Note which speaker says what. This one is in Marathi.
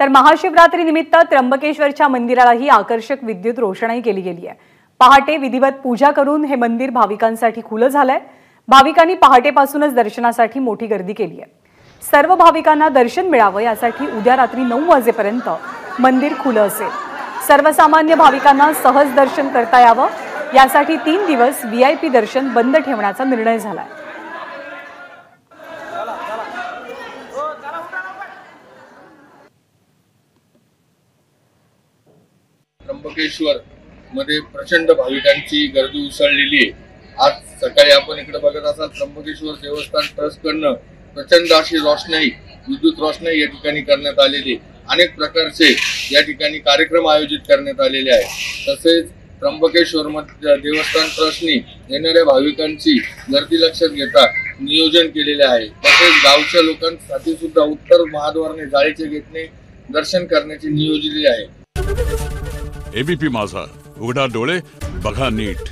Speaker 1: तर महाशिवरात्री निमित्त त्र्यंबकेश्वरच्या मंदिरालाही आकर्षक विद्युत रोषणाई केली गेली आहे। पहाटे विधिवत पूजा करून हे मंदिर भाविकांसाठी खुलं झालंय। भाविकांनी पहाटेपासूनच दर्शनासाठी मोठी गर्दी केली आहे। सर्व भाविकांना दर्शन मिळावं यासाठी उद्या रात्री 9 वाजेपर्यंत मंदिर खुलं असेल। सर्वसामान्य भाविकांना सहज दर्शन करता यावं यासाठी 3 दिवस VIP दर्शन बंद ठेवण्याचा निर्णय झालाय।
Speaker 2: त्र्यंबकेश्वर मध्ये प्रचंड भाविकांची गर्दी उसळलेली आहे। आज सकाळी आपण इकडे बघत असाल त्र्यंबकेश्वर देवस्थान ट्रस्टकडनं प्रचंड अशी रोषणाई विद्युत रोषणाई या ठिकाणी करण्यात आलेली। अनेक प्रकारचे या ठिकाणी कार्यक्रम आयोजित करण्यात आलेले आहेत। तसेच त्र्यंबकेश्वर मध्ये देवस्थान ट्रस्टने येणाऱ्या भाविकांची गर्दी लक्षात घेता नियोजन केलेले आहे। तसेच गावच्या लोकांसाठी सुद्धा उत्तर महाद्वाराने जाळीच्या गेटने दर्शन करण्याचे नियोजन आहे।
Speaker 3: ABP माझा, उघडा डोळे बघा नीट।